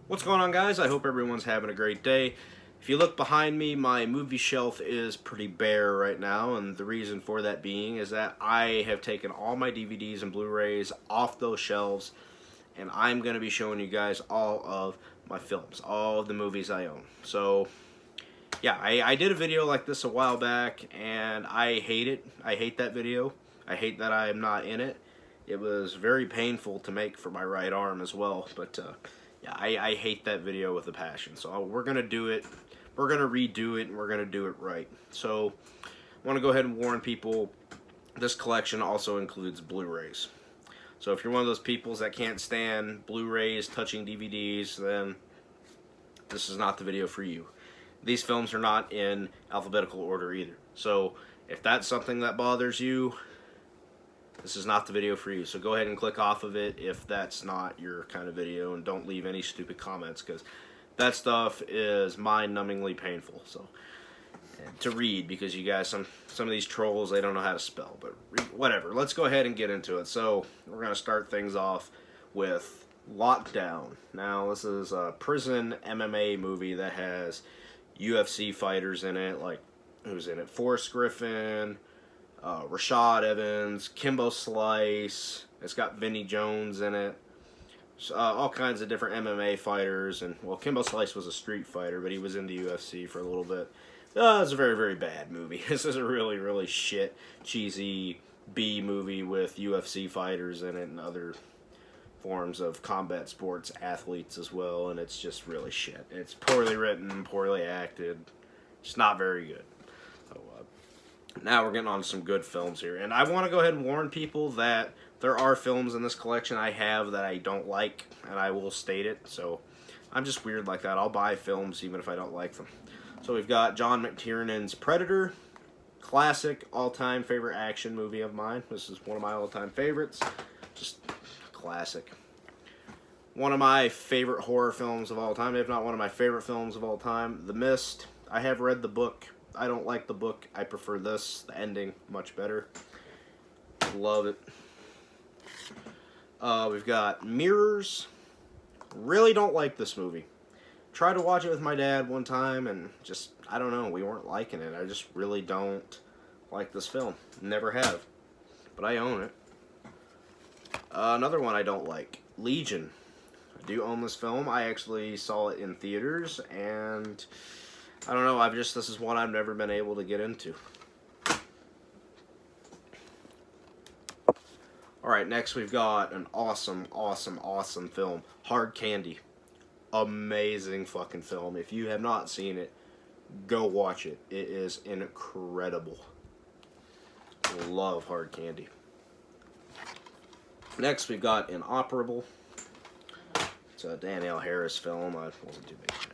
What's going on, guys? I hope everyone's having a great day. If you look behind me, my movie shelf is pretty bare right now, and the reason for that being is that I have taken all my DVDs and Blu-rays off those shelves, and I'm going to be showing you guys all of my films, all of the movies I own. So, yeah, I did a video like this a while back, and I hate it. I hate that video. I hate that I am not in it. It was very painful to make for my right arm as well, but yeah, I hate that video with a passion. So we're going to do it. We're going to redo it, and we're going to do it right. So I want to go ahead and warn people, this collection also includes Blu-rays. So if you're one of those people that can't stand Blu-rays touching DVDs, then this is not the video for you. These films are not in alphabetical order either. So if that's something that bothers you, this is not the video for you. So go ahead and click off of it if that's not your kind of video, and don't leave any stupid comments, because that stuff is mind-numbingly painful. So to read, because you guys, some of these trolls, they don't know how to spell, but whatever. Let's go ahead and get into it. So we're going to start things off with Lockdown. Now, this is a prison MMA movie that has UFC fighters in it, like, who's in it? Forrest Griffin, Rashad Evans, Kimbo Slice. It's got Vinnie Jones in it. All kinds of different MMA fighters. And, well, Kimbo Slice was a street fighter, but he was in the UFC for a little bit. It's a very, very bad movie. This is a really, really shit, cheesy B movie with UFC fighters in it and other forms of combat sports athletes as well. And it's just really shit. It's poorly written, poorly acted. It's not very good. Now we're getting on to some good films here. And I want to go ahead and warn people that there are films in this collection I have that I don't like, and I will state it. So I'm just weird like that. I'll buy films even if I don't like them. So we've got John McTiernan's Predator, classic, all-time favorite action movie of mine. This is one of my all-time favorites. Just classic. One of my favorite horror films of all time, if not one of my favorite films of all time, The Mist. I have read the book. I don't like the book. I prefer this. The ending, much better. Love it. We've got Mirrors. Really don't like this movie. Tried to watch it with my dad one time, and just, I don't know, we weren't liking it. I just really don't like this film. Never have. But I own it. Another one I don't like, Legion. I do own this film. I actually saw it in theaters, and I don't know, this is one I've never been able to get into. Alright, next we've got an awesome, awesome, awesome film, Hard Candy. Amazing fucking film. If you have not seen it, go watch it. It is incredible. Love Hard Candy. Next we've got Inoperable. It's a Danielle Harris film. I wasn't too big fan.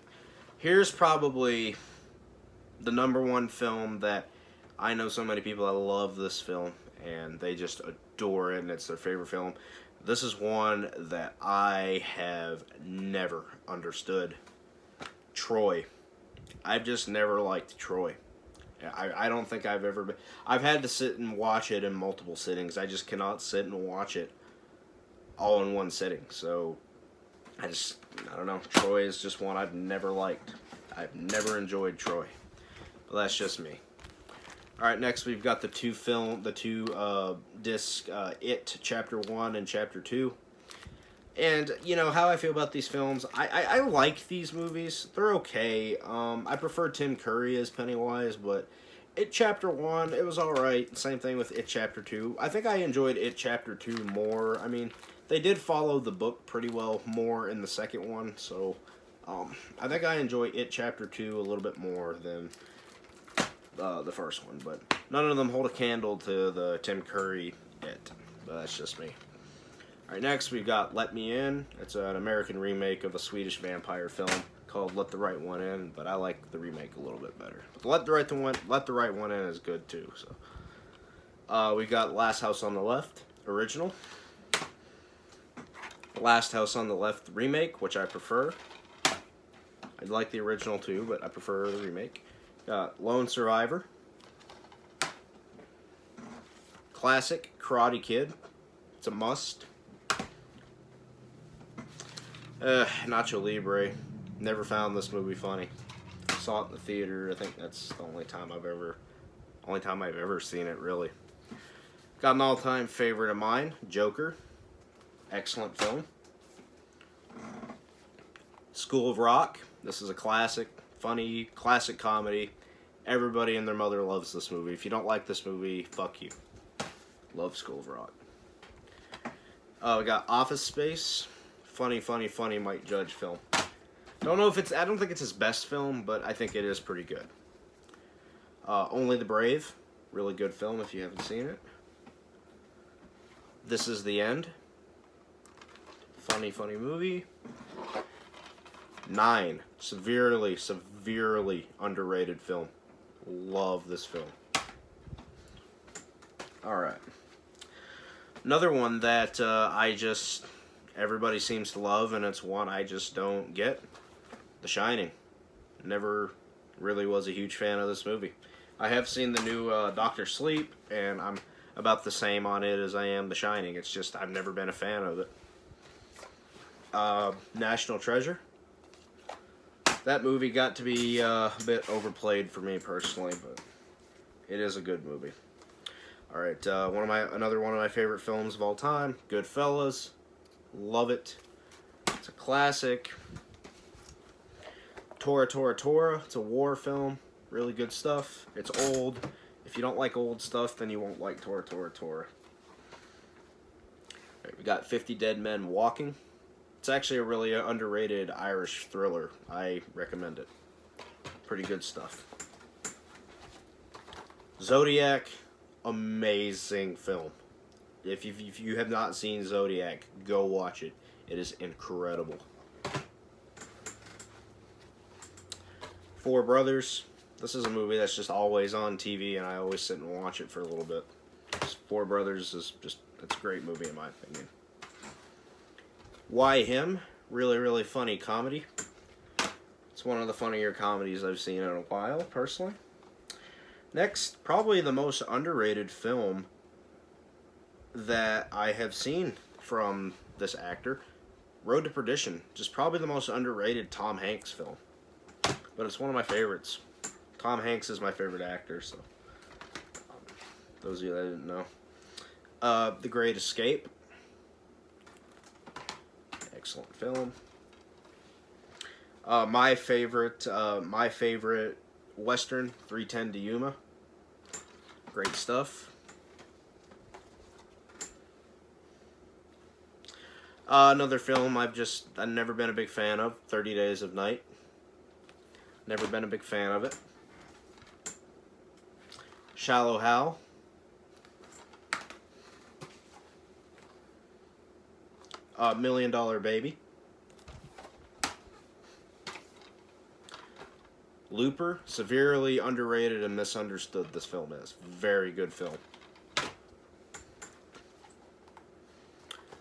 Here's probably the #1 film that I know so many people that love this film, and they just adore it, and it's their favorite film. This is one that I have never understood. Troy. I've just never liked Troy. I don't think I've ever been... I've had to sit and watch it in multiple sittings. I just cannot sit and watch it all in one sitting. So, I don't know. Troy is just one I've never liked. I've never enjoyed Troy. But that's just me. Alright, next we've got the two disc It Chapter 1 and Chapter 2. And, you know, how I feel about these films, I like these movies. They're okay. I prefer Tim Curry as Pennywise, but It Chapter 1, it was alright. Same thing with It Chapter 2. I think I enjoyed It Chapter 2 more. I mean, they did follow the book pretty well more in the second one, so I think I enjoy It Chapter 2 a little bit more than the first one, but none of them hold a candle to the Tim Curry It, but that's just me. Alright, next we've got Let Me In. It's an American remake of a Swedish vampire film called Let the Right One In, but I like the remake a little bit better. But Let the Right One In is good too. So we got Last House on the Left original, Last House on the Left remake, which I prefer. I like the original too, but I prefer the remake. Got Lone Survivor, classic Karate Kid. It's a must. Nacho Libre. Never found this movie funny. Saw it in the theater. I think that's the only time I've ever seen it, really. Got an all-time favorite of mine, Joker. Excellent film. School of Rock. This is a classic, funny, classic comedy. Everybody and their mother loves this movie. If you don't like this movie, fuck you. Love School of Rock. We got Office Space. Funny Mike Judge film. I don't think it's his best film, but I think it is pretty good. Only the Brave. Really good film if you haven't seen it. This Is the End. Funny movie. 9. Severely underrated film. Love this film. Alright. Another one that everybody seems to love, and it's one I just don't get. The Shining. Never really was a huge fan of this movie. I have seen the new Doctor Sleep, and I'm about the same on it as I am The Shining. It's just I've never been a fan of it. National Treasure. That movie got to be a bit overplayed for me personally, but it is a good movie. All right, another one of my favorite films of all time, Goodfellas. Love it. It's a classic. Tora. It's a war film. Really good stuff. It's old. If you don't like old stuff, then you won't like Tora. All right, we got 50 Dead Men Walking. It's actually a really underrated Irish thriller. I recommend it. Pretty good stuff. Zodiac, amazing film. If you have not seen Zodiac, go watch it. It is incredible. Four Brothers. This is a movie that's just always on TV, and I always sit and watch it for a little bit. Four Brothers is it's a great movie in my opinion. Why Him? Really funny comedy. It's one of the funnier comedies I've seen in a while, personally. Next, probably the most underrated film that I have seen from this actor, Road to Perdition. Just probably the most underrated Tom Hanks film. But it's one of my favorites. Tom Hanks is my favorite actor, so those of you that didn't know. The Great Escape. Excellent film. My favorite Western, 310 to Yuma. Great stuff. Another film I've never been a big fan of, 30 Days of Night. Never been a big fan of it. Shallow Hal. $1 Million Baby. Looper, severely underrated and misunderstood this film is. Very good film.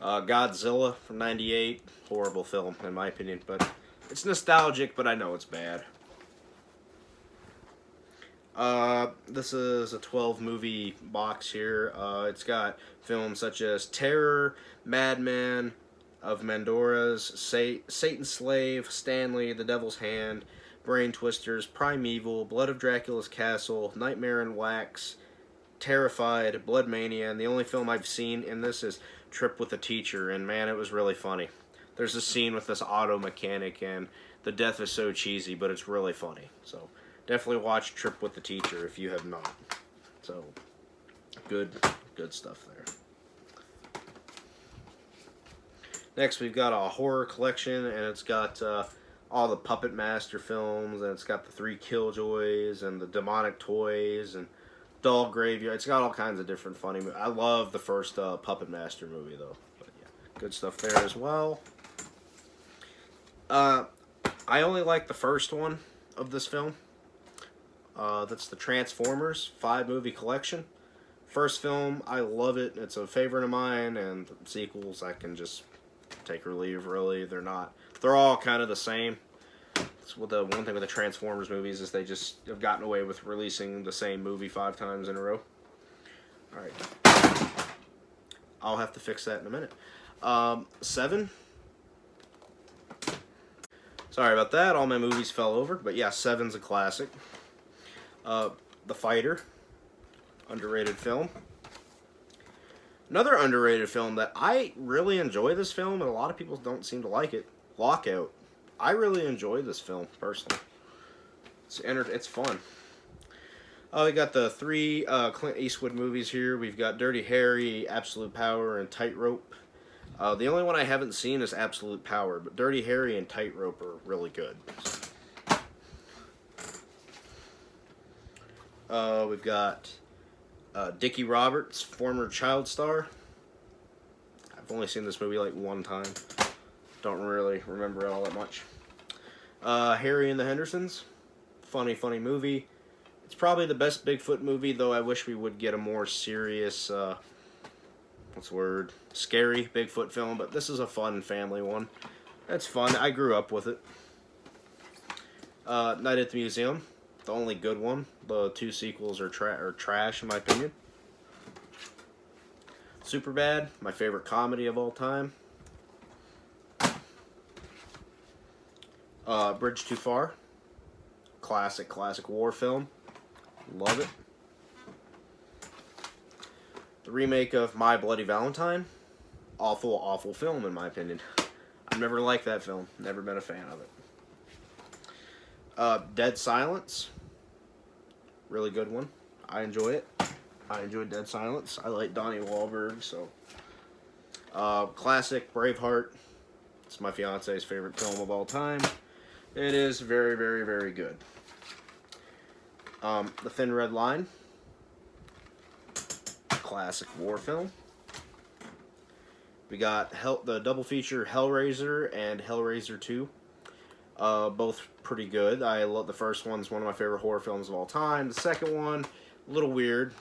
Godzilla from '98, horrible film in my opinion, but it's nostalgic, but I know it's bad. This is a 12 movie box here. It's got films such as Terror, Madman, of Mandora's, Satan's Slave, Stanley, The Devil's Hand, Brain Twisters, Primeval, Blood of Dracula's Castle, Nightmare in Wax, Terrified, Blood Mania, and the only film I've seen in this is Trip with a Teacher, and man, it was really funny. There's a scene with this auto mechanic, and the death is so cheesy, but it's really funny. So definitely watch Trip with the Teacher if you have not. So good stuff there. Next, we've got a horror collection, and it's got all the Puppet Master films, and it's got the 3 Killjoys, and the Demonic Toys, and Doll Graveyard. It's got all kinds of different funny movies. I love the first Puppet Master movie, though. But yeah, good stuff there as well. I only like the first one of this film. That's the Transformers 5-movie collection. First film, I love it. It's a favorite of mine, and the sequels I can just take or leave, really. They're all kind of the same. It's what the one thing with the Transformers movies is they just have gotten away with releasing the same movie 5 times in a row. Alright. I'll have to fix that in a minute. 7. Sorry about that. All my movies fell over. But yeah, Seven's a classic. The Fighter. Underrated film. Another underrated film that I really enjoy this film, and a lot of people don't seem to like it. Lockout. I really enjoy this film, personally. It's fun. We got the three Clint Eastwood movies here. We've got Dirty Harry, Absolute Power, and Tightrope. The only one I haven't seen is Absolute Power, but Dirty Harry and Tightrope are really good. We've got Dickie Roberts, former child star. I've only seen this movie like one time. Don't really remember it all that much. Harry and the Hendersons. Funny movie. It's probably the best Bigfoot movie, though I wish we would get a more serious, what's the word? Scary Bigfoot film, but this is a fun family one. It's fun. I grew up with it. Night at the Museum. The only good one. The two sequels are trash, in my opinion. Superbad, my favorite comedy of all time. Bridge Too Far. Classic war film. Love it. The remake of My Bloody Valentine. Awful film, in my opinion. I've never liked that film. Never been a fan of it. Dead Silence. Really good one. I enjoy it. I enjoy Dead Silence. I like Donnie Wahlberg, so. Classic Braveheart. It's my fiance's favorite film of all time. It is very good. The Thin Red Line. Classic war film. We got the double feature Hellraiser and Hellraiser 2. Both pretty good. I love the first one's one of my favorite horror films of all time. The second one, a little weird,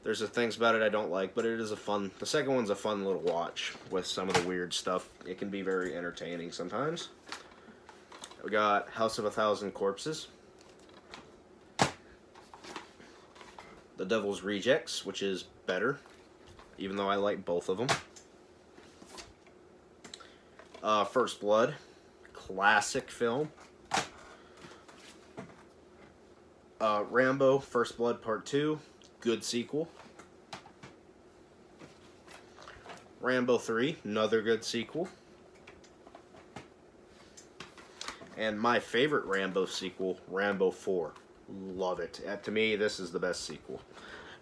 there's some things about it I don't like, but it is the second one's a fun little watch with some of the weird stuff. It can be very entertaining sometimes. We got House of a Thousand Corpses. The Devil's Rejects, which is better, even though I like both of them. First Blood. Classic film. Rambo, First Blood Part 2. Good sequel. Rambo 3. Another good sequel. And my favorite Rambo sequel, Rambo 4. Love it. To me, this is the best sequel.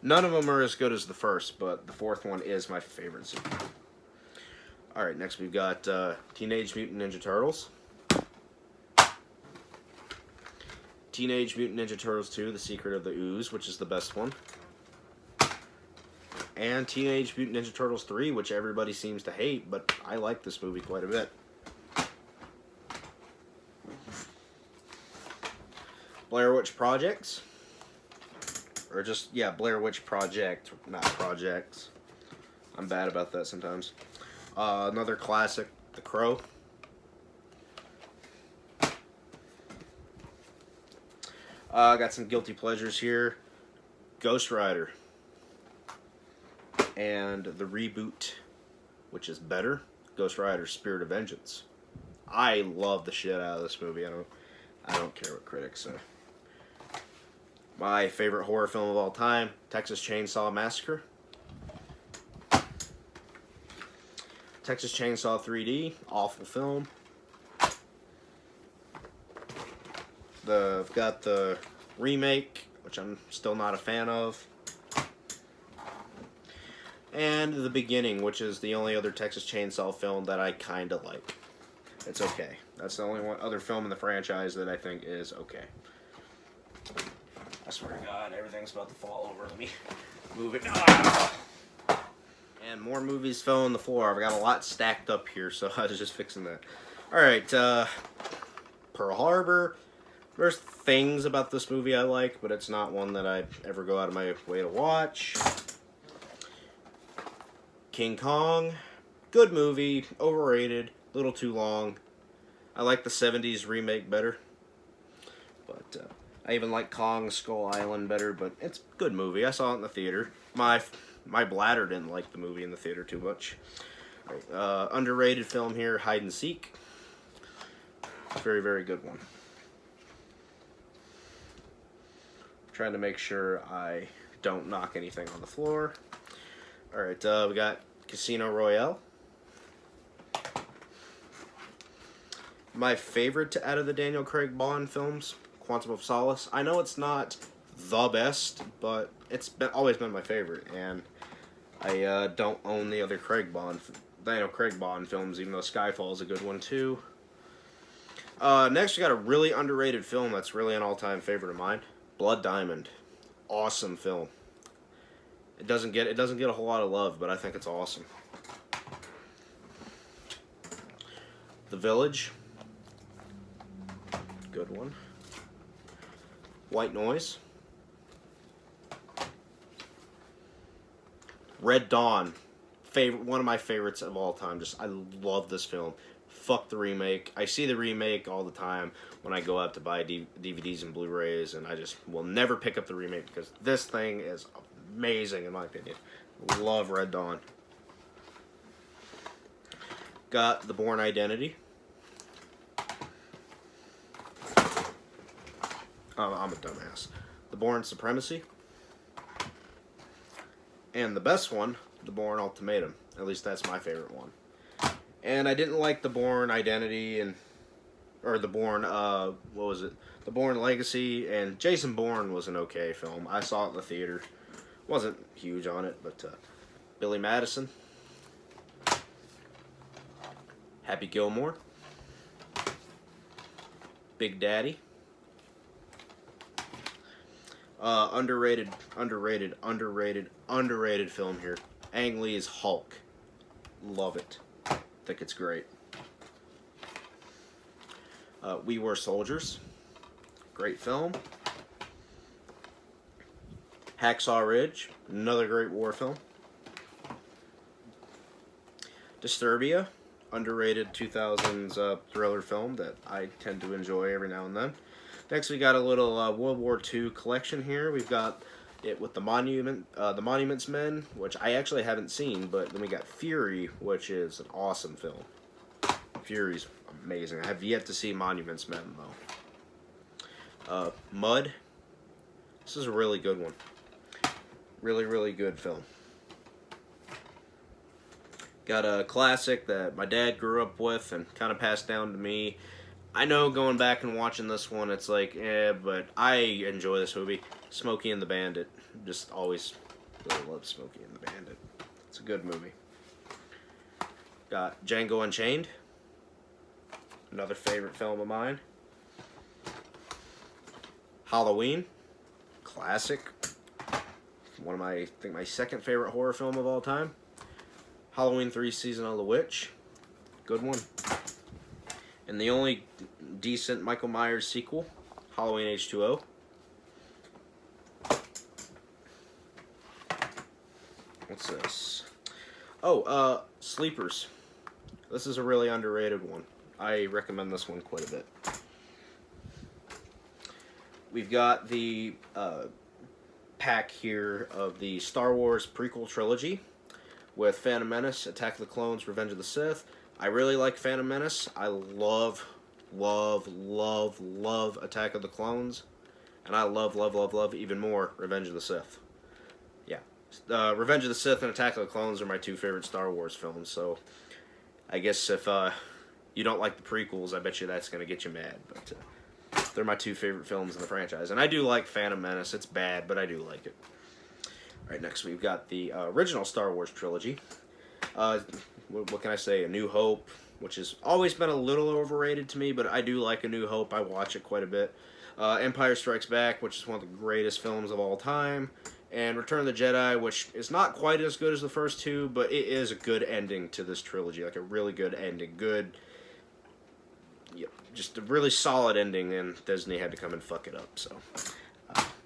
None of them are as good as the first, but the fourth one is my favorite sequel. Alright, next we've got Teenage Mutant Ninja Turtles. Teenage Mutant Ninja Turtles 2, The Secret of the Ooze, which is the best one. And Teenage Mutant Ninja Turtles 3, which everybody seems to hate, but I like this movie quite a bit. Blair Witch Projects. Or just, yeah, Blair Witch Project, not projects. I'm bad about that sometimes. Another classic, The Crow. Got some guilty pleasures here. Ghost Rider. And the reboot, which is better, Ghost Rider Spirit of Vengeance. I love the shit out of this movie. I don't care what critics say. My favorite horror film of all time, Texas Chainsaw Massacre. Texas Chainsaw 3D, awful film. I've got the remake, which I'm still not a fan of. And The Beginning, which is the only other Texas Chainsaw film that I kind of like. It's okay. That's the only other film in the franchise that I think is okay. I swear to God, everything's about to fall over. Let me move it. And more movies fell on the floor. I've got a lot stacked up here, so I was just fixing that. Alright, Pearl Harbor. There's things about this movie I like, but it's not one that I'd ever go out of my way to watch. King Kong. Good movie. Overrated. A little too long. I like the 70s remake better. But I even like Kong Skull Island better, but it's a good movie. I saw it in the theater. My bladder didn't like the movie in the theater too much. Right, underrated film here, Hide and Seek. Very, very good one. Trying to make sure I don't knock anything on the floor. Alright, we got Casino Royale. My favorite out of the Daniel Craig Bond films, Quantum of Solace. I know it's not the best, but it's always been my favorite, and I don't own the other Daniel Craig Bond films, even though Skyfall is a good one too. Next, we got a really underrated film that's really an all-time favorite of mine, Blood Diamond. Awesome film. It doesn't get a whole lot of love, but I think it's awesome. The Village. Good one. White Noise. Red Dawn. One of my favorites of all time. I love this film. Fuck the remake. I see the remake all the time when I go out to buy DVDs and Blu-rays, and I just will never pick up the remake because this thing is amazing in my opinion. Love Red Dawn. Got The Bourne Identity. I'm a dumbass. The Bourne Supremacy. And the best one, The Bourne Ultimatum. At least that's my favorite one. And I didn't like The Bourne Identity or The Bourne, what was it? The Bourne Legacy, and Jason Bourne was an okay film. I saw it in the theater. Wasn't huge on it, but Billy Madison. Happy Gilmore. Big Daddy. Underrated film here. Ang Lee's Hulk. Love it. Think it's great. We Were Soldiers. Great film. Hacksaw Ridge. Another great war film. Disturbia. Underrated 2000s thriller film that I tend to enjoy every now and then. Next, we got a little World War II collection here. We've got it with the Monuments Men, which I actually haven't seen, but then we got Fury, which is an awesome film. Fury's amazing. I have yet to see Monuments Men, though. Mud. This is a really good one. Really, really good film. Got a classic that my dad grew up with and kind of passed down to me. I know going back and watching this one, it's like, but I enjoy this movie. Smokey and the Bandit. Just always really love Smokey and the Bandit. It's a good movie. Got Django Unchained. Another favorite film of mine. Halloween. Classic. One of I think my second favorite horror film of all time. Halloween 3 Season of the Witch. Good one. And the only decent Michael Myers sequel, Halloween H2O. What's this? Oh, Sleepers. This is a really underrated one. I recommend this one quite a bit. We've got the pack here of the Star Wars prequel trilogy with Phantom Menace, Attack of the Clones, Revenge of the Sith. I really like Phantom Menace. I love Attack of the Clones. And I love even more Revenge of the Sith. Yeah. Revenge of the Sith and Attack of the Clones are my two favorite Star Wars films. So I guess if you don't like the prequels, I bet you that's going to get you mad. But they're my two favorite films in the franchise. And I do like Phantom Menace. It's bad, but I do like it. Alright, next we've got the original Star Wars trilogy. What can I say? A New Hope, which has always been a little overrated to me, but I do like A New Hope. I watch it quite a bit. Empire Strikes Back, which is one of the greatest films of all time. And Return of the Jedi, which is not quite as good as the first two, but it is a good ending to this trilogy. Like a really good ending. Just a really solid ending, and Disney had to come and fuck it up. So,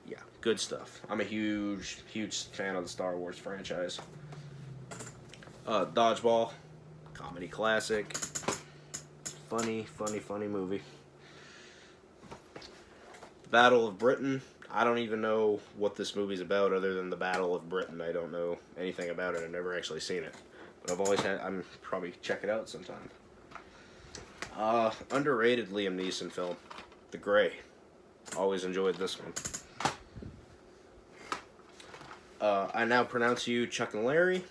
yeah, good stuff. I'm a huge fan of the Star Wars franchise. Dodgeball, comedy classic, funny movie. Battle of Britain. I don't even know what this movie's about other than the Battle of Britain. I don't know anything about it. I've never actually seen it, but I'm probably check it out sometime. Underrated Liam Neeson film, The Gray. Always enjoyed this one. I Now Pronounce You Chuck and Larry.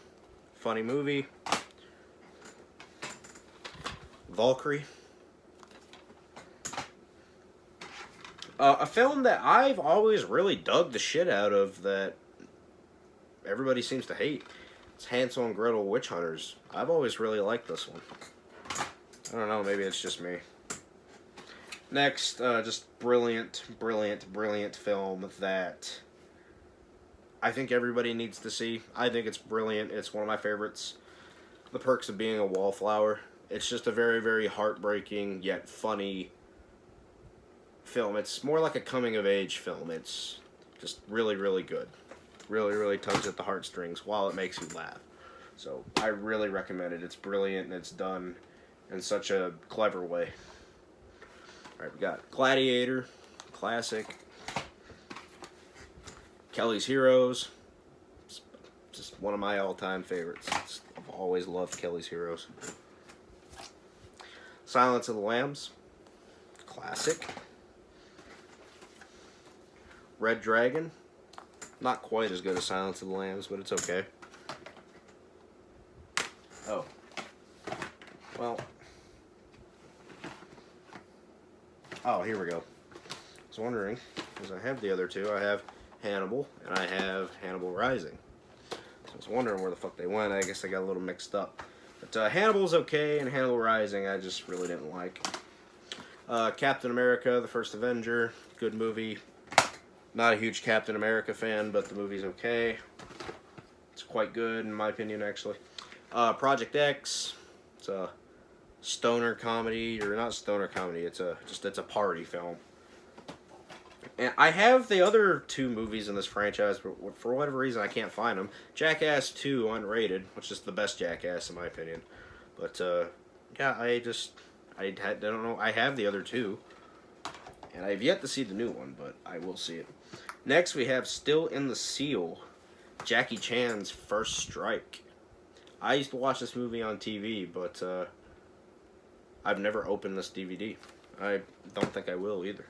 Funny movie. Valkyrie. A film that I've always really dug the shit out of that everybody seems to hate. It's Hansel and Gretel Witch Hunters. I've always really liked this one. I don't know, maybe it's just me. Next, just brilliant film that I think everybody needs to see. I think it's brilliant. It's one of my favorites. The Perks of Being a Wallflower. It's just a very heartbreaking yet funny film. It's more like a coming-of-age film. It's just really good. Really tugs at the heartstrings while it makes you laugh. So I really recommend it. It's brilliant and it's done in such a clever way. Alright, we got Gladiator, classic. Kelly's Heroes, it's just one of my all-time favorites. I've always loved Kelly's Heroes. Silence of the Lambs, classic. Red Dragon, not quite as good as Silence of the Lambs, but it's okay. Oh, well, oh, here we go. I was wondering, because I have the other two. I have Hannibal, and I have Hannibal Rising. So I was wondering where the fuck they went. I guess I got a little mixed up. But Hannibal's okay, and Hannibal Rising I just really didn't like. Captain America, The First Avenger, good movie. Not a huge Captain America fan, but the movie's okay. It's quite good, in my opinion, actually. Project X, it's a stoner comedy, or not stoner comedy, it's a party film. And I have the other two movies in this franchise, but for whatever reason I can't find them. Jackass 2, unrated, which is the best Jackass in my opinion. But yeah, I don't know. I have the other two, and I have yet to see the new one, but I will see it. Next we have Still in the Seal, Jackie Chan's First Strike. I used to watch this movie on TV, but I've never opened this DVD. I don't think I will either.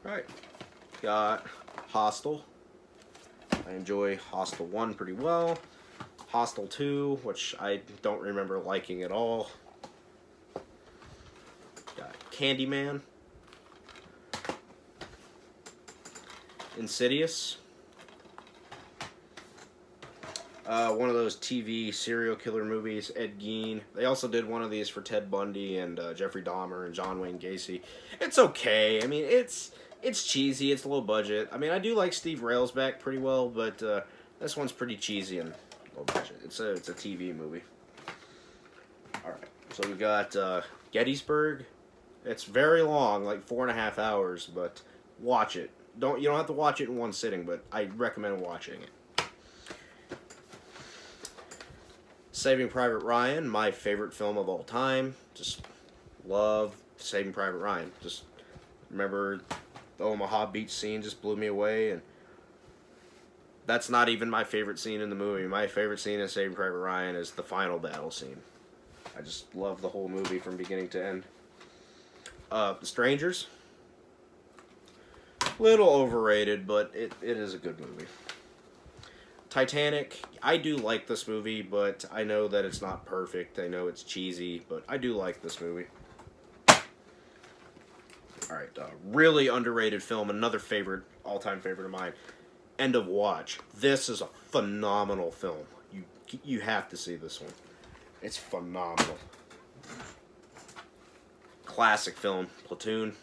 Alright, got Hostel. I enjoy Hostel 1 pretty well. Hostel 2, which I don't remember liking at all. Got Candyman. Insidious. One of those TV serial killer movies, Ed Gein. They also did one of these for Ted Bundy and Jeffrey Dahmer and John Wayne Gacy. It's okay. I mean, it's cheesy. It's low budget. I mean, I do like Steve Railsback pretty well, but this one's pretty cheesy and low budget. It's a TV movie. All right. So we got Gettysburg. It's very long, like 4.5 hours, but watch it. You don't have to watch it in one sitting, but I recommend watching it. Saving Private Ryan, my favorite film of all time. Just love Saving Private Ryan. Just remember the Omaha Beach scene just blew me away, and that's not even my favorite scene in the movie. My favorite scene in Saving Private Ryan is the final battle scene. I just love the whole movie from beginning to end. The Strangers. Little overrated, but it is a good movie. Titanic, I do like this movie, but I know that it's not perfect. I know it's cheesy, but I do like this movie. Alright, really underrated film, another favorite, all-time favorite of mine, End of Watch. This is a phenomenal film. You have to see this one. It's phenomenal. Classic film, Platoon.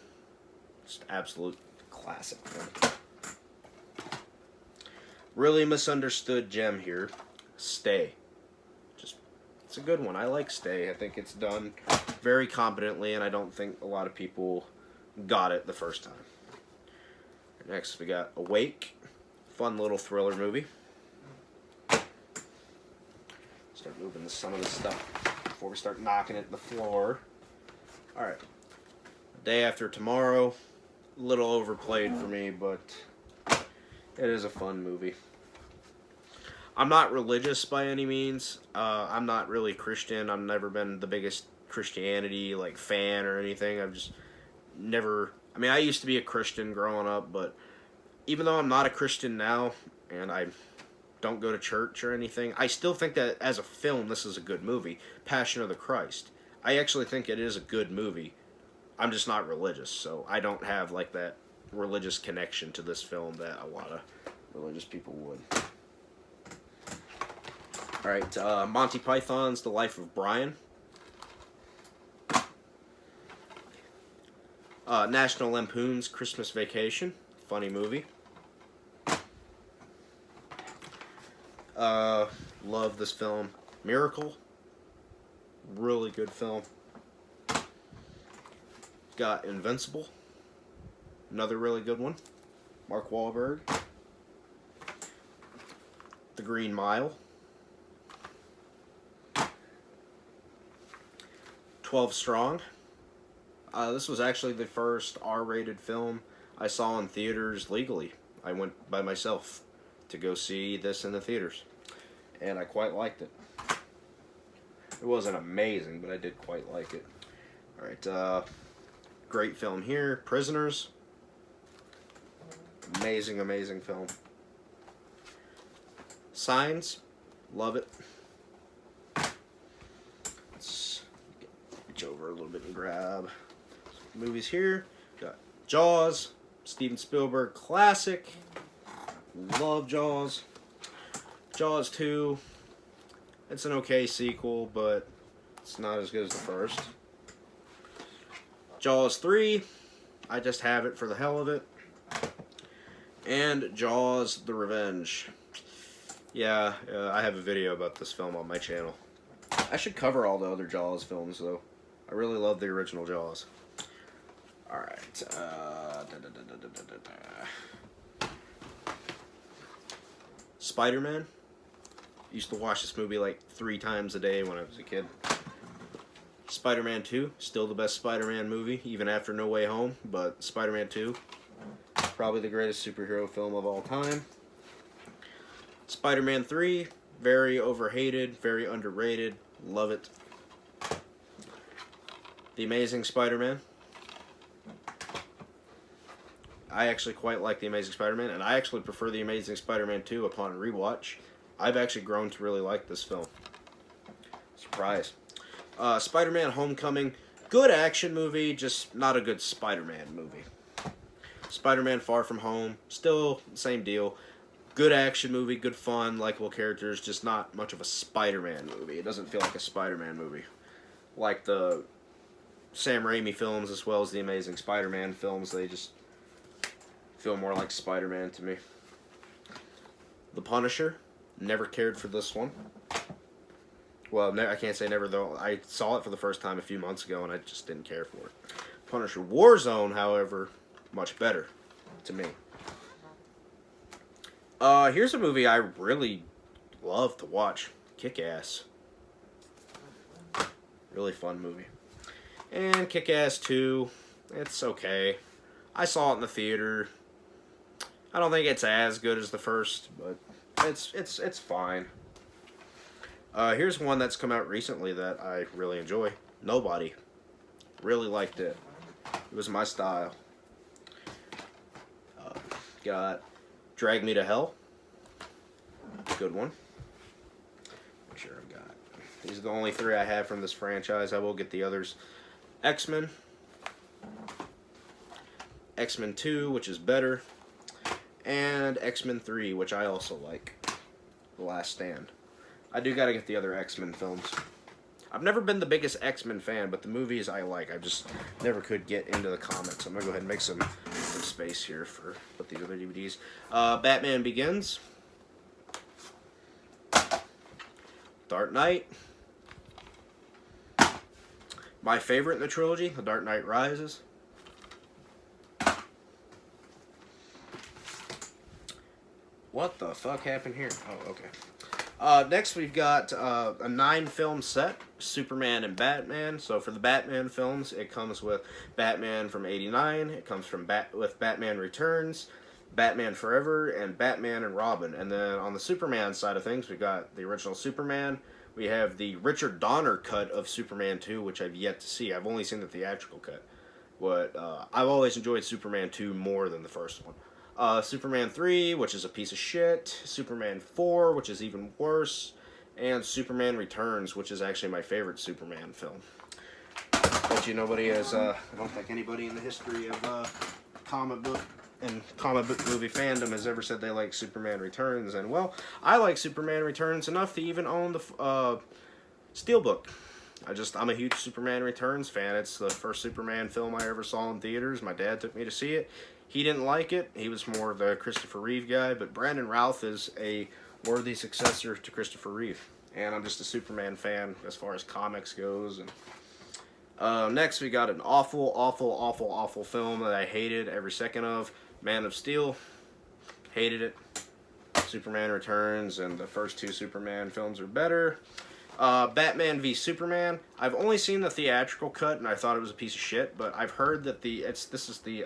Just absolute classic film. Really misunderstood gem here. Stay. It's a good one. I like Stay. I think it's done very competently, and I don't think a lot of people got it the first time. Next, we got Awake. Fun little thriller movie. Start moving some of this stuff before we start knocking it to the floor. Alright. Day After Tomorrow. A little overplayed for me, but it is a fun movie. I'm not religious by any means. I'm not really Christian. I've never been the biggest Christianity like fan or anything. I've just never. I mean, I used to be a Christian growing up, but even though I'm not a Christian now, and I don't go to church or anything, I still think that as a film, this is a good movie. Passion of the Christ. I actually think it is a good movie. I'm just not religious, so I don't have like that religious connection to this film that a lot of religious people would. All right, Monty Python's The Life of Brian. National Lampoon's Christmas Vacation. Funny movie. Love this film. Miracle. Really good film. Got Invincible. Another really good one. Mark Wahlberg. The Green Mile. 12 Strong. This was actually the first R-rated film I saw in theaters legally. I went by myself to go see this in the theaters, and I quite liked it. It wasn't amazing, but I did quite like it. Alright, great film here. Prisoners. Amazing, amazing film. Signs. Love it. Let's reach over a little bit and grab some movies here. Got Jaws. Steven Spielberg classic. Love Jaws. Jaws 2. It's an okay sequel, but it's not as good as the first. Jaws 3. I just have it for the hell of it. And Jaws The Revenge. Yeah, I have a video about this film on my channel. I should cover all the other Jaws films, though. I really love the original Jaws. Alright. Spider-Man. Used to watch this movie like 3 times a day when I was a kid. Spider-Man 2. Still the best Spider-Man movie, even after No Way Home. But Spider-Man 2. Probably the greatest superhero film of all time. Spider-Man 3. Very overhated. Very underrated. Love it. The Amazing Spider-Man. I actually quite like The Amazing Spider-Man, and I actually prefer The Amazing Spider-Man 2 upon rewatch. I've actually grown to really like this film. Surprise. Spider-Man Homecoming. Good action movie, just not a good Spider-Man movie. Spider-Man Far From Home. Still same deal. Good action movie, good fun, likable characters, just not much of a Spider-Man movie. It doesn't feel like a Spider-Man movie. Like the Sam Raimi films as well as the Amazing Spider-Man films, they just feel more like Spider-Man to me. The Punisher. Never cared for this one. Well, I can't say never, though. I saw it for the first time a few months ago, and I just didn't care for it. Punisher Warzone, however, much better to me. Here's a movie I really love to watch. Kick-Ass. Really fun movie. And Kick-Ass 2. It's okay. I saw it in the theater. I don't think it's as good as the first, but it's fine. Here's one that's come out recently that I really enjoy. Nobody. Really liked it. It was my style. Got Drag Me to Hell. Good one. Make sure I've got. These are the only 3 I have from this franchise. I will get the others. X-Men. X-Men 2, which is better. And X-Men 3, which I also like. The Last Stand. I do gotta get the other X-Men films. I've never been the biggest X-Men fan, but the movies I like. I just never could get into the comics. I'm gonna go ahead and make some space here for put these other DVDs. Batman Begins. Dark Knight. My favorite in the trilogy, The Dark Knight Rises. What the fuck happened here? Oh, okay. Next we've got a 9-film set, Superman and Batman. So for the Batman films, it comes with Batman from '89. It comes with Batman Returns, Batman Forever, and Batman and Robin. And then on the Superman side of things, we've got the original Superman We have the Richard Donner cut of Superman 2, which I've yet to see. I've only seen the theatrical cut. But I've always enjoyed Superman 2 more than the first one. Superman 3, which is a piece of shit. Superman 4, which is even worse. And Superman Returns, which is actually my favorite Superman film. But nobody has, I don't think anybody in the history of comic book and comic book movie fandom has ever said they like Superman Returns. And, well, I like Superman Returns enough to even own the Steelbook. I'm a huge Superman Returns fan. It's the first Superman film I ever saw in theaters. My dad took me to see it. He didn't like it. He was more of a Christopher Reeve guy, but Brandon Routh is a worthy successor to Christopher Reeve. And I'm just a Superman fan as far as comics goes. And next, we got an awful film that I hated every second of. Man of Steel. Hated it. Superman Returns and the first two Superman films are better. Batman v Superman. I've only seen the theatrical cut, and I thought it was a piece of shit. But I've heard that this is the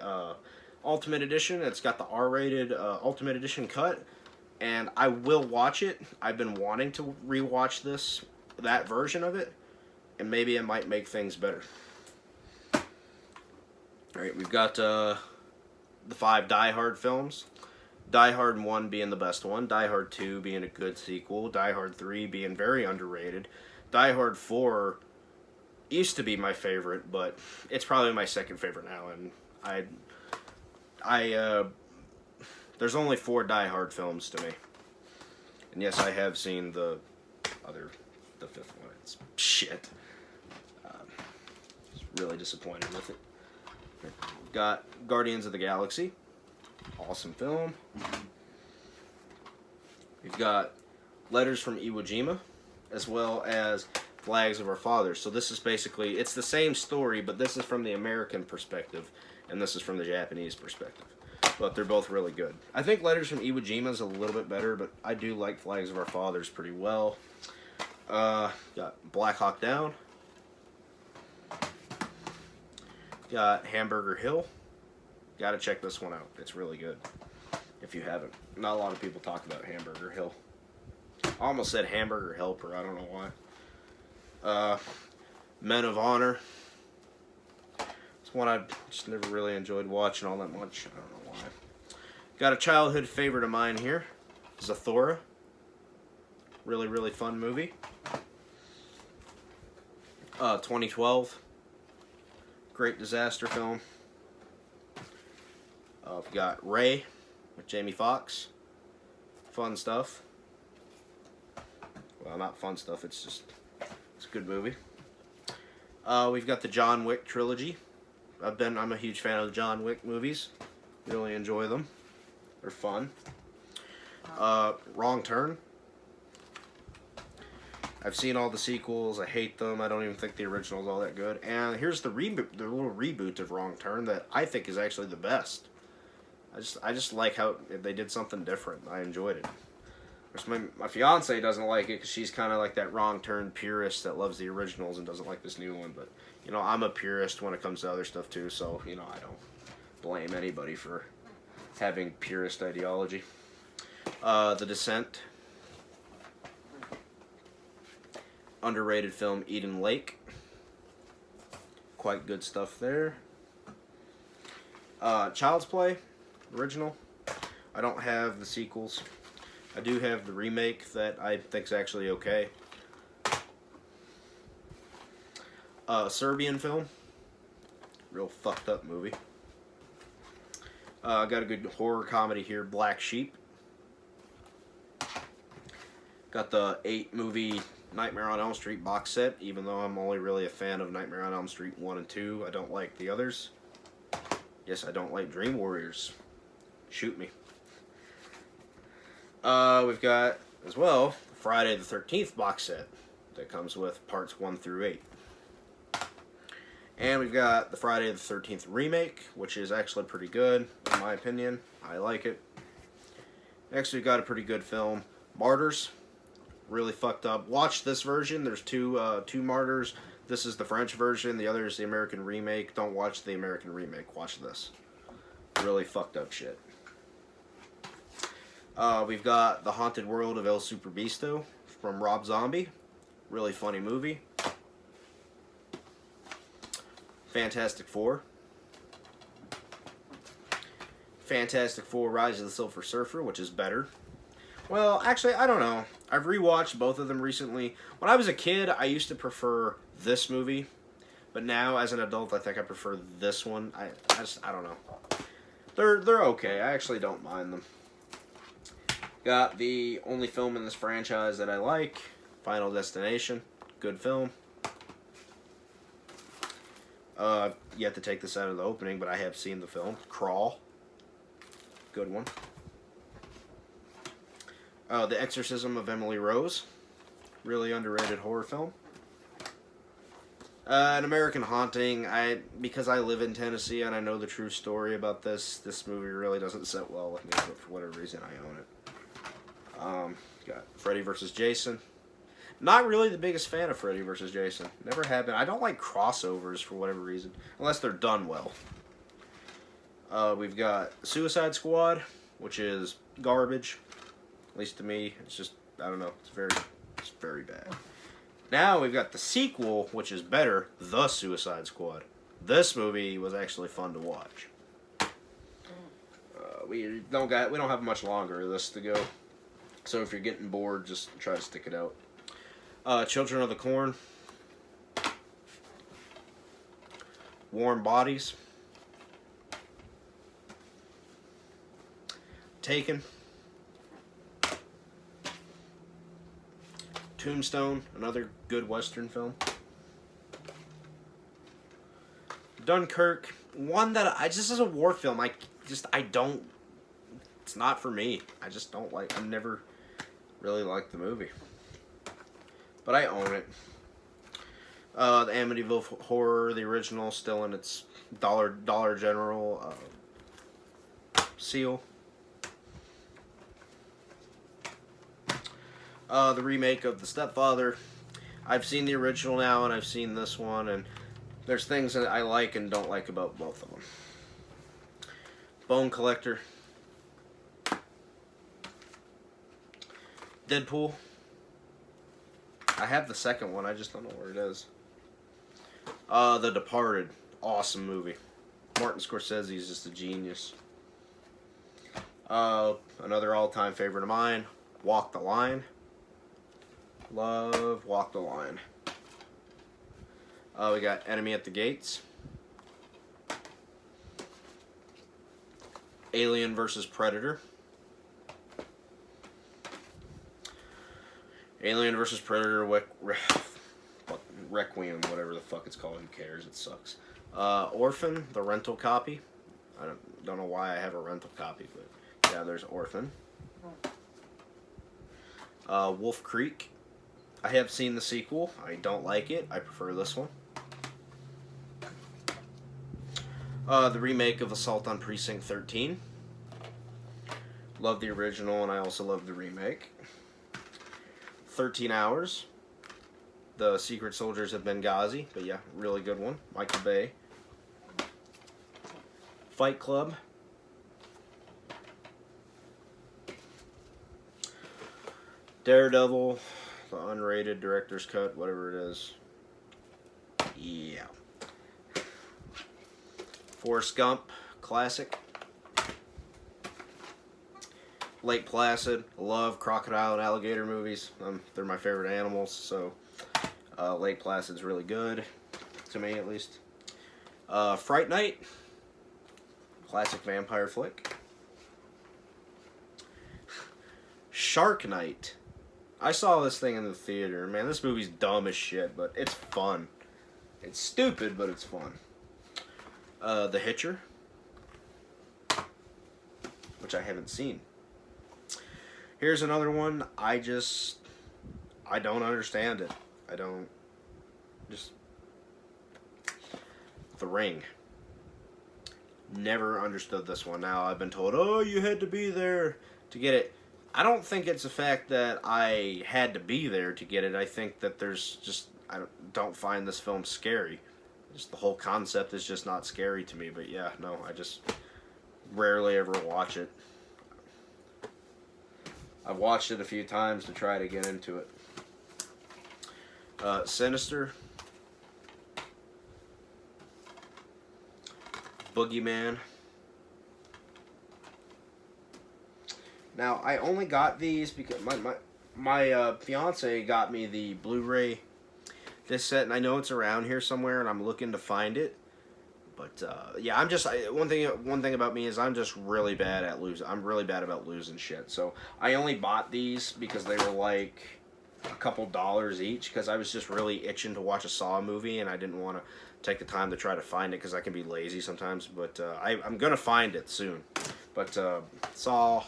Ultimate Edition. It's got the R-rated Ultimate Edition cut, and I will watch it. I've been wanting to rewatch that version of it, and maybe it might make things better. All right, we've got the 5 Die Hard films. Die Hard 1 being the best one, Die Hard 2 being a good sequel, Die Hard 3 being very underrated, Die Hard 4 used to be my favorite, but it's probably my second favorite now, and there's only 4 Die Hard films to me. And yes, I have seen the 5th one. It's shit. Really disappointed with it. We've got Guardians of the Galaxy. Awesome film. We've got Letters from Iwo Jima, as well as Flags of Our Fathers. So this is basically, it's the same story, but this is from the American perspective, and this is from the Japanese perspective. But they're both really good. I think Letters from Iwo Jima is a little bit better, but I do like Flags of Our Fathers pretty well. Got Black Hawk Down. Got Hamburger Hill. Gotta check this one out. It's really good. If you haven't. Not a lot of people talk about Hamburger Hill. I almost said Hamburger Helper. I don't know why. Men of Honor. It's one I've just never really enjoyed watching all that much. I don't know why. Got a childhood favorite of mine here. Zathura. Really, really fun movie. 2012. Great disaster film. We've got Ray with Jamie Foxx. Fun stuff. Well, not fun stuff. It's a good movie. We've got the John Wick trilogy. I'm a huge fan of the John Wick movies. Really enjoy them. They're fun. Wrong Turn. I've seen all the sequels. I hate them. I don't even think the original is all that good. And here's the little reboot of Wrong Turn that I think is actually the best. I just like how they did something different. I enjoyed it. My fiance doesn't like it because she's kind of like that Wrong Turn purist that loves the originals and doesn't like this new one. But I'm a purist when it comes to other stuff too. So I don't blame anybody for having purist ideology. The Descent. Underrated film Eden Lake. Quite good stuff there. Child's Play. Original. I don't have the sequels. I do have the remake that I think's actually okay. Serbian film. Real fucked up movie. Got a good horror comedy here, Black Sheep. Got the 8-movie Nightmare on Elm Street box set, even though I'm only really a fan of Nightmare on Elm Street 1 and 2. I don't like the others. Yes, I don't like Dream Warriors. Shoot me. We've got, as well, Friday the 13th box set that comes with parts 1 through 8. And we've got the Friday the 13th remake, which is actually pretty good, in my opinion. I like it. Next, we've got a pretty good film, Martyrs. Really fucked up. Watch this version. There's two Martyrs. This is the French version. The other is the American remake. Don't watch the American remake. Watch this. Really fucked up shit. We've got The Haunted World of El Superbeasto from Rob Zombie. Really funny movie. Fantastic Four. Fantastic Four Rise of the Silver Surfer, which is better. Well, actually, I don't know. I've rewatched both of them recently. When I was a kid, I used to prefer this movie. But now, as an adult, I think I prefer this one. I don't know. They're okay. I actually don't mind them. Got the only film in this franchise that I like, Final Destination. Good film. I've yet to take this out of the opening, but I have seen the film. Crawl. Good one. The Exorcism of Emily Rose. Really underrated horror film. An American Haunting. Because I live in Tennessee and I know the true story about this movie really doesn't sit well with me, but for whatever reason I own it. Got Freddy vs. Jason. Not really the biggest fan of Freddy vs. Jason. Never have been. I don't like crossovers for whatever reason, unless they're done well. We've got Suicide Squad, which is garbage. At least to me, it's just, I don't know, it's very bad. Now we've got the sequel, which is better, The Suicide Squad. This movie was actually fun to watch. We don't have much longer of this to go, so if you're getting bored, just try to stick it out. Children of the Corn. Warm Bodies. Taken. Tombstone, another good Western film. Dunkirk, one that this is a war film. It's not for me. I just don't like, I've never really liked the movie. But I own it. The Amityville Horror, the original, still in its Dollar General seal. The remake of The Stepfather. I've seen the original now, and I've seen this one, and there's things that I like and don't like about both of them. Bone Collector. Deadpool. I have the second one, I just don't know where it is. The Departed. Awesome movie. Martin Scorsese is just a genius. Another all-time favorite of mine, Walk the Line. Love Walk the Line. We got Enemy at the Gates. Alien vs. Predator. Alien vs. Predator Requiem, whatever the fuck it's called. Who cares? It sucks. Orphan, the rental copy. I don't know why I have a rental copy, but yeah, there's Orphan. Wolf Creek. I have seen the sequel. I don't like it. I prefer this one. The remake of Assault on Precinct 13. Love the original, and I also love the remake. 13 Hours. The Secret Soldiers of Benghazi. But yeah, really good one. Michael Bay. Fight Club. Daredevil. The unrated director's cut, whatever it is. Yeah. Forrest Gump, classic. Lake Placid, love crocodile and alligator movies. They're my favorite animals, so Lake Placid's really good, to me at least. Fright Night, classic vampire flick. Shark Night. I saw this thing in the theater. Man, this movie's dumb as shit, but it's fun. It's stupid, but it's fun. The Hitcher, which I haven't seen. Here's another one. I don't understand it. The Ring. Never understood this one. Now I've been told, oh, you had to be there to get it. I don't think it's the fact that I had to be there to get it. I think that I don't find this film scary. Just the whole concept is just not scary to me. But yeah, no, I just rarely ever watch it. I've watched it a few times to try to get into it. Sinister, Boogeyman. Now, I only got these because my fiance got me the Blu-ray disc set, and I know it's around here somewhere, and I'm looking to find it. But yeah, one thing about me is I'm just really bad at losing. I'm really bad about losing shit. So I only bought these because they were like a couple dollars each, because I was just really itching to watch a Saw movie, and I didn't want to take the time to try to find it because I can be lazy sometimes. But I'm gonna find it soon. But Saw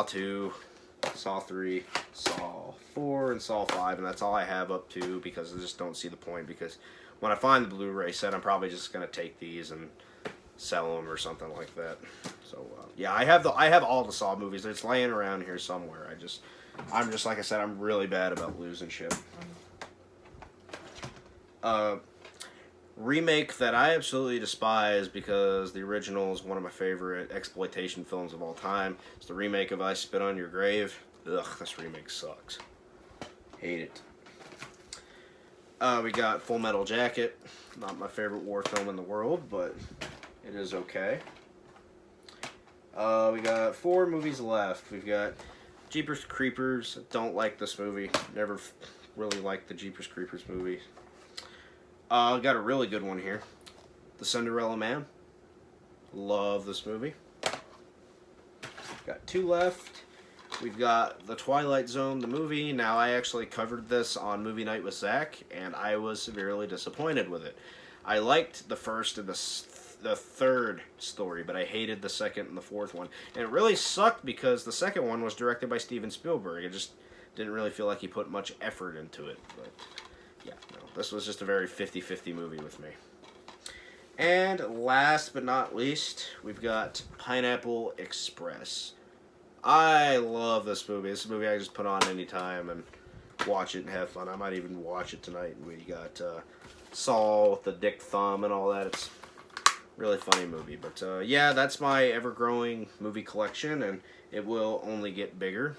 2, Saw 3, Saw 4, and Saw 5, and that's all I have up to, because I just don't see the point, because when I find the Blu-ray set, I'm probably just going to take these and sell them or something like that. So, yeah, I have all the Saw movies. It's laying around here somewhere. I'm just, like I said, I'm really bad about losing shit. Remake that I absolutely despise, because the original is one of my favorite exploitation films of all time. It's the remake of I Spit on Your Grave. Ugh, this remake sucks. Hate it. We got Full Metal Jacket. Not my favorite war film in the world, but it is okay. We got 4 movies left. We've got Jeepers Creepers. Don't like this movie. Never really liked the Jeepers Creepers movie. Got a really good one here. The Cinderella Man. Love this movie. Got 2 left. We've got The Twilight Zone, the movie. Now, I actually covered this on Movie Night with Zach, and I was severely disappointed with it. I liked the first and the third story, but I hated the second and the fourth one. And it really sucked because the second one was directed by Steven Spielberg. It just didn't really feel like he put much effort into it. But yeah, no, this was just a very 50-50 movie with me. And last but not least, we've got Pineapple Express. I love this movie. This is a movie I just put on anytime and watch it and have fun. I might even watch it tonight. We got Saul with the dick thumb and all that. It's a really funny movie. But yeah, that's my ever-growing movie collection, and it will only get bigger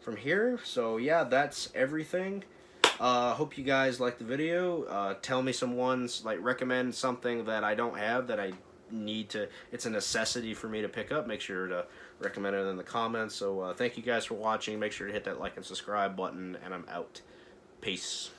from here. So yeah, that's everything. Hope you guys liked the video. Tell me some ones, like recommend something that I don't have that I need to, it's a necessity for me to pick up. Make sure to recommend it in the comments. So thank you guys for watching. Make sure to hit that like and subscribe button, and I'm out. Peace.